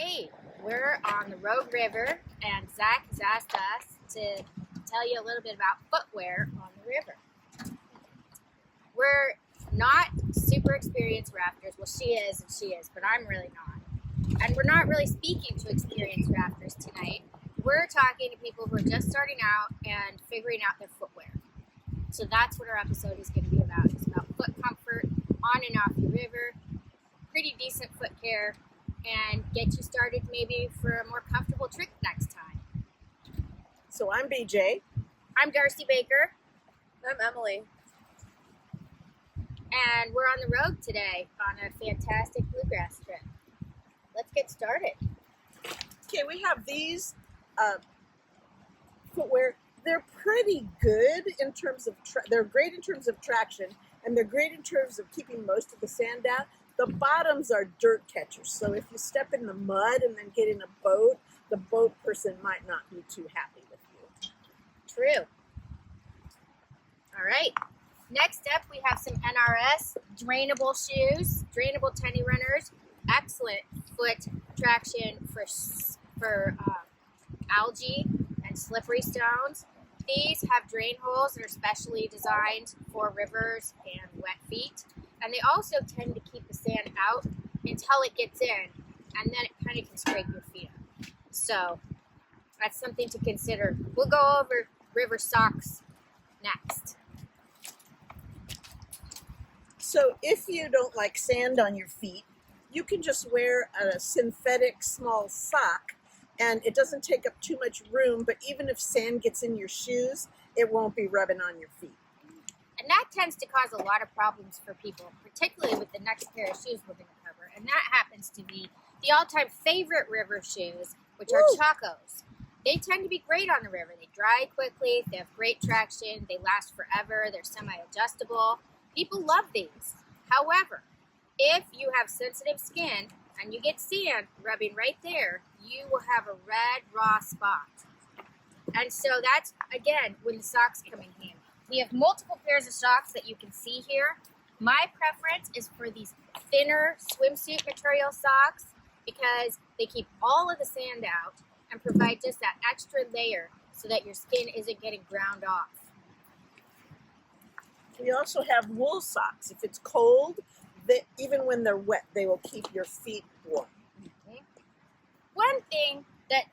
Hey, we're on the Rogue River, and Zach has asked us to tell you a little bit about footwear on the river. We're not super experienced rafters. Well, she is, but I'm really not. And we're not really speaking to experienced rafters tonight. We're talking to people who are just starting out and figuring out their footwear. So that's what our episode is going to be about. It's about foot comfort on and off the river, pretty decent foot care, and get you started maybe for a more comfortable trip next time. So I'm BJ. I'm Darcy Baker. I'm Emily. And we're on the road today on a fantastic bluegrass trip. Let's get started. Okay, we have these footwear. They're pretty good in terms of, they're great in terms of traction, and they're great in terms of keeping most of the sand out. The bottoms are dirt catchers, so if you step in the mud and then get in a boat, the boat person might not be too happy with you. True. All right. Next up, we have some NRS drainable shoes, drainable tenny runners. Excellent foot traction for algae and slippery stones. These have drain holes that are specially designed for rivers and wet feet. And they also tend to keep the sand out until it gets in, and then it kind of can scrape your feet up. So that's something to consider. We'll go over river socks next. So if you don't like sand on your feet, you can just wear a synthetic small sock, and it doesn't take up too much room, but even if sand gets in your shoes, it won't be rubbing on your feet. And that tends to cause a lot of problems for people, particularly with the next pair of shoes we're going to cover. And that happens to be the all-time favorite river shoes, which are Chacos. They tend to be great on the river. They dry quickly, they have great traction, they last forever, they're semi-adjustable. People love these. However, if you have sensitive skin and you get sand rubbing right there, you will have a red, raw spot. And so that's, again, when the socks come in handy. We have multiple pairs of socks that you can see here. My preference is for these thinner swimsuit material socks because they keep all of the sand out and provide just that extra layer so that your skin isn't getting ground off. We also have wool socks. If it's cold, even when they're wet, they will keep your feet warm. Okay. One thing that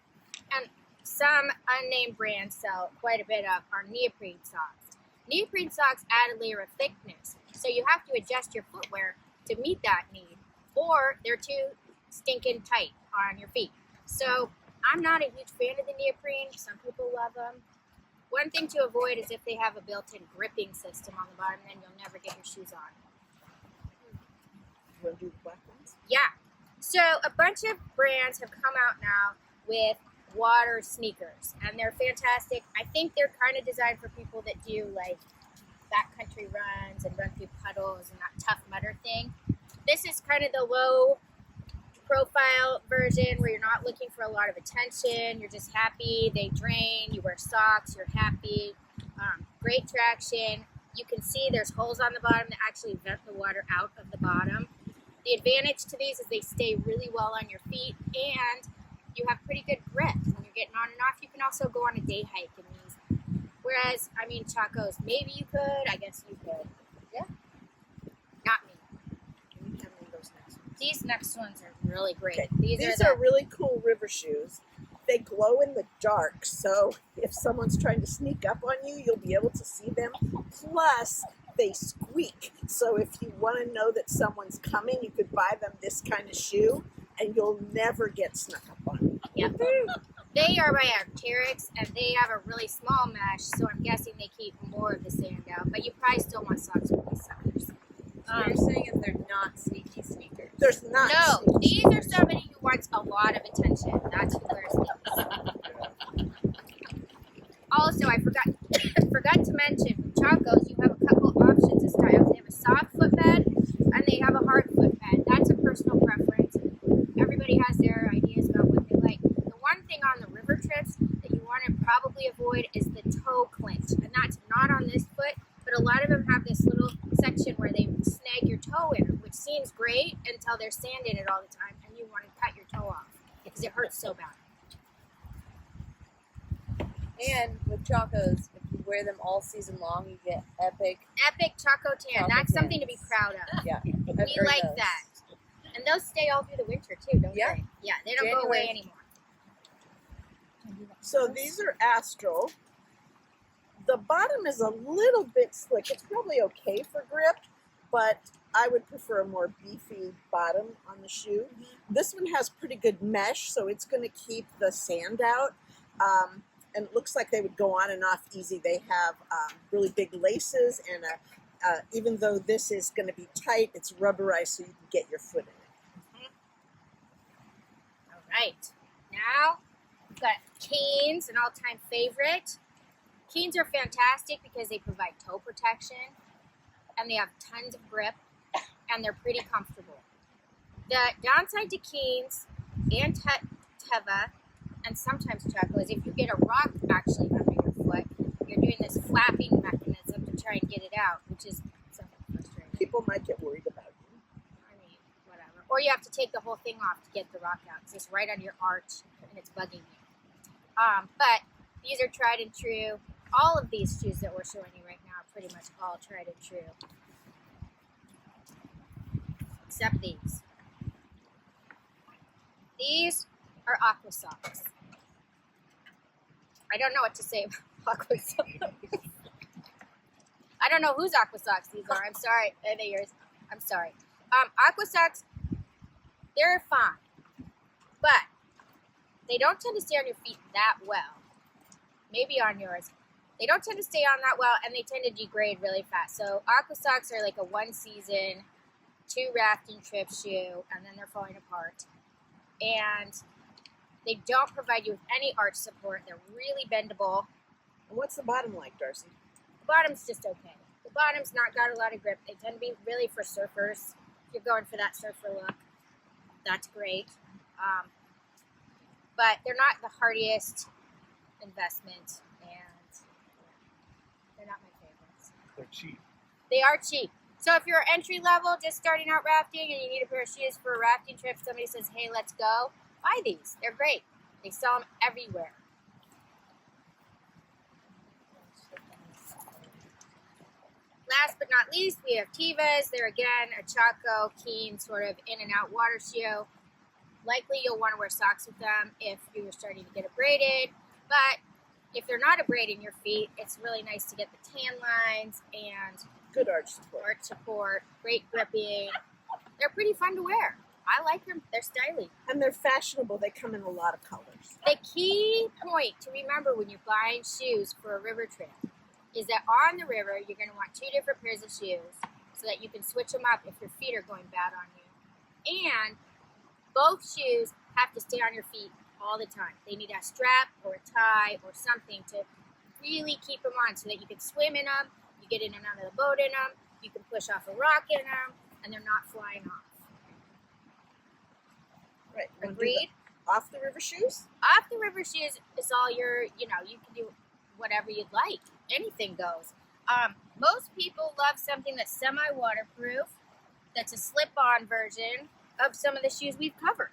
some unnamed brands sell quite a bit of are neoprene socks. Neoprene socks add a layer of thickness, so you have to adjust your footwear to meet that need, or they're too stinking tight on your feet. So I'm not a huge fan of the neoprene. Some people love them. One thing to avoid is if they have a built-in gripping system on the bottom, then you'll never get your shoes on. You want to do the black ones? Yeah. So a bunch of brands have come out now with water sneakers, and they're fantastic. I think they're kind of designed for people that do like backcountry runs and run through puddles and that Tough Mudder thing. This is kind of the low profile version where you're not looking for a lot of attention. You're just happy. They drain. You wear socks. You're happy. Great traction. You can see there's holes on the bottom that actually vent the water out of the bottom. The advantage to these is they stay really well on your feet, and you have pretty good grip when you're getting on and off. You can also go on a day hike in these. Whereas, I mean, Chacos, maybe you could. I guess you could. Yeah. Not me. These next ones are really great. Okay. These are really cool river shoes. They glow in the dark, so if someone's trying to sneak up on you, you'll be able to see them. Plus, they squeak. So if you want to know that someone's coming, you could buy them this kind of shoe, and you'll never get snuck up on. Yep. They are by Arc'teryx, and they have a really small mesh, so I'm guessing they keep more of the sand out. But you probably still want socks with these suckers. You're saying if they're not sneaky sneakers. There's not. No, these are somebody who wants a lot of attention. That's who wears these. Also, I forgot to mention, with Chacos, you have a couple options of styles. They have a soft footbed, and they have a hard footbed. That's a personal preference. Everybody has their ideas about what they like. The one thing on the river trips that you want to probably avoid is the toe clinch. And that's not on this foot, but a lot of them have this little section where they snag your toe in, which seems great until there's sand in it all the time and you want to cut your toe off. because it hurts so bad. And with Chacos, if you wear them all season long, you get epic. Epic Choco Tan. Choco That's something to be Tans. proud of. Yeah, We like that. And those stay all through the winter too, don't Yeah. they? Yeah, they don't go away January. anymore. So these are Astral. The bottom is a little bit slick. It's probably okay for grip, but I would prefer a more beefy bottom on the shoe. This one has pretty good mesh, so it's going to keep the sand out. And it looks like they would go on and off easy. They have really big laces, and even though this is going to be tight, it's rubberized so you can get your foot in it. All right. Now, we've got Keens, an all-time favorite. Keens are fantastic because they provide toe protection, and they have tons of grip, and they're pretty comfortable. The downside to Keens and Teva, and sometimes Chaco, is if you get a rock actually under your foot, you're doing this flapping mechanism to try and get it out, which is somewhat frustrating. People might get worried about you. I mean, whatever. Or you have to take the whole thing off to get the rock out. It's just right on your arch, and it's bugging you. But these are tried and true. All of these shoes that we're showing you right now are pretty much all tried and true. Except these. These are Aqua socks. I don't know what to say about Aqua socks. I don't know whose Aqua socks these are. I'm sorry. They're yours. I'm sorry. Aqua socks, they're fine. But they don't tend to stay on your feet that well. Maybe on yours. They don't tend to stay on that well, and they tend to degrade really fast. So Aqua socks are like a 1 season, 2 rafting trip shoe, and then they're falling apart. And they don't provide you with any arch support. They're really bendable. And what's the bottom like, Darcy? The bottom's just okay. The bottom's not got a lot of grip. They tend to be really for surfers. If you're going for that surfer look, that's great. But they're not the hardiest investment, and they're not my favorites. They're cheap. They are cheap. So if you're entry level, just starting out rafting, and you need a pair of shoes for a rafting trip, somebody says, hey, let's go, buy these. They're great. They sell them everywhere. Last but not least, we have Tevas. They're, again, a Chaco, keen, sort of in and out water shoe. Likely you'll want to wear socks with them if you're starting to get abraded. But if they're not abrading your feet, it's really nice to get the tan lines and Good arch support. arch support, great gripping. They're pretty fun to wear. I like them. They're stylish. And they're fashionable. They come in a lot of colors. The key point to remember when you're buying shoes for a river trip is that on the river, you're going to want 2 different pairs of shoes so that you can switch them up if your feet are going bad on you. And both shoes have to stay on your feet all the time. They need a strap or a tie or something to really keep them on so that you can swim in them, you get in and out of the boat in them, you can push off a rock in them, and they're not flying off. Right. Wanna do Agreed? the off the river shoes? Off the river shoes is all your, you can do whatever you'd like. Anything goes. Most people love something that's semi-waterproof, that's a slip-on version of some of the shoes we've covered.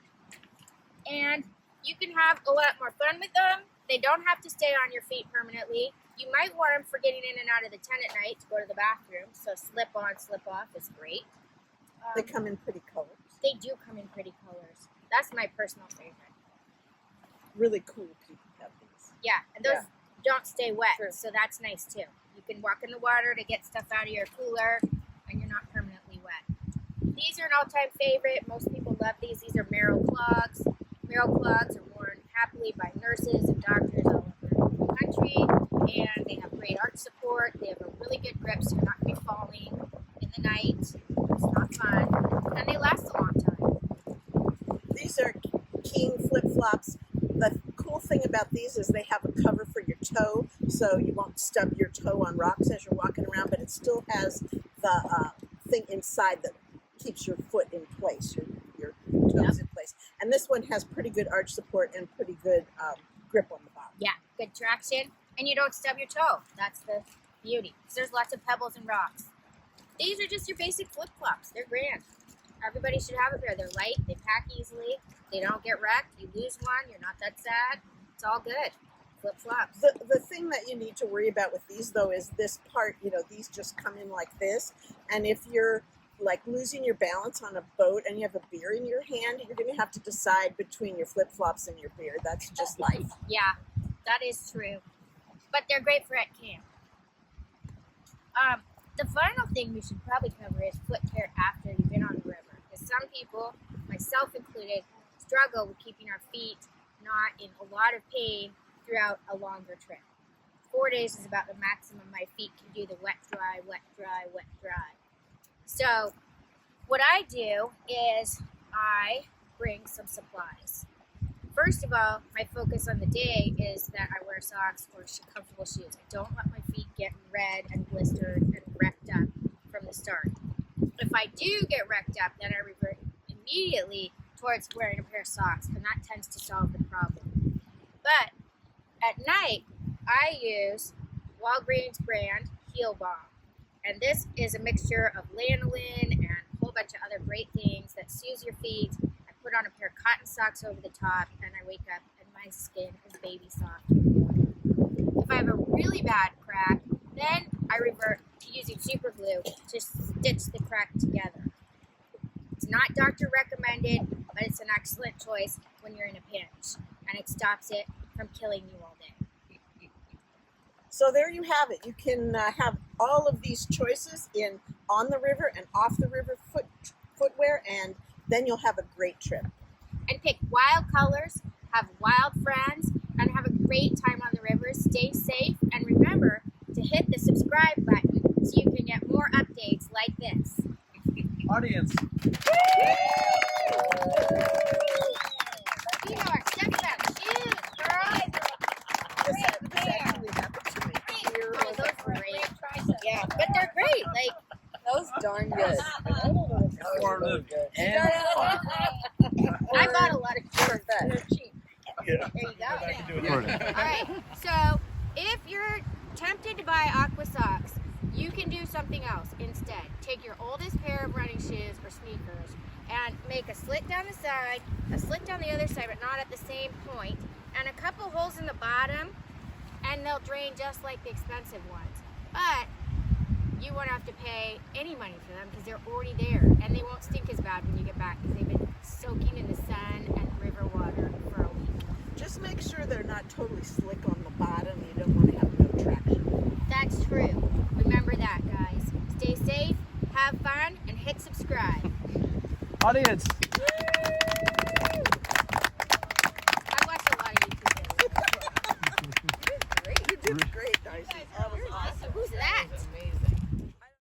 And you can have a lot more fun with them. They don't have to stay on your feet permanently. You might wear them for getting in and out of the tent at night to go to the bathroom. So slip on, slip off is great. They come in pretty colors. They do come in pretty colors. That's my personal favorite. Really cool people have these. Yeah, and those don't stay wet, True. so that's nice too. You can walk in the water to get stuff out of your cooler, and you're not permanently wet. These are an all-time favorite. Most people love these. These are Merrell clogs. Merrell clogs are worn happily by nurses and doctors all over the country, and they have great arch support. They have a really good grip, so you're not going to be falling in the night. It's not fun, and they last a long time. These are King flip-flops. The cool thing about these is they have a cover for your toe, so you won't stub your toe on rocks as you're walking around, but it still has the thing inside that keeps your foot in place, your toes in place. And this one has pretty good arch support and pretty good grip on the bottom. Yeah, good traction, and you don't stub your toe. That's the beauty. So there's lots of pebbles and rocks. These are just your basic flip-flops. They're grand. everybody should have a pair. They're light, they pack easily, they don't get wrecked. You lose one, you're not that sad. It's all good. Flip-flops. The thing that you need to worry about with these though is this part, these just come in like this, and if you're like losing your balance on a boat and you have a beer in your hand, you're going to have to decide between your flip-flops and your beer. That's just life. Yeah, that is true. But they're great for at camp. The final thing we should probably cover is foot care after you've been on the river. Because some people, myself included, struggle with keeping our feet not in a lot of pain throughout a longer trip. 4 days is about the maximum my feet can do the wet, dry, wet, dry, wet, dry. So what I do is I bring some supplies. First of all, my focus on the day is that I wear socks or comfortable shoes. I don't let my feet get red and blistered and wrecked up from the start. If I do get wrecked up, then I revert immediately towards wearing a pair of socks, and that tends to solve the problem. But at night, I use Walgreens brand Heel Balm. And this is a mixture of lanolin and a whole bunch of other great things that soothes your feet. I put on a pair of cotton socks over the top, and I wake up and my skin is baby soft. If I have a really bad crack, then I revert to using super glue to stitch the crack together. It's not doctor recommended, but it's an excellent choice when you're in a pinch, and it stops it from killing you all day. So there you have it. You can have all of these choices in on the river and off the river footwear, and then you'll have a great trip. And pick wild colors, have wild friends, and have a great time on the river. Stay safe, and remember to hit the subscribe button so you can get more updates like this. Audience. You know our steps out shoes, girl. This actually happened to me. Oh, those were great. Yeah, but they're great. Like, That was darn good. Informative and fun. I bought a lot of shoes. Perfect. They're cheap. Yeah. There you go. I can do it. All right, so if you're tempted to buy aqua socks, you can do something else instead. Take your oldest pair of running shoes or sneakers and make a slit down the side, a slit down the other side, but not at the same point, and a couple holes in the bottom, and they'll drain just like the expensive ones. But you won't have to pay any money for them because they're already there, and they won't stink as bad when you get back because they've been soaking in the sun and river water for a week. Just make sure they're not totally slick on the bottom. You don't want to have no traction. That's true. Remember that, guys. Stay safe, have fun, and hit subscribe. Audience. I watch a lot of YouTube videos. You did great, Darcy.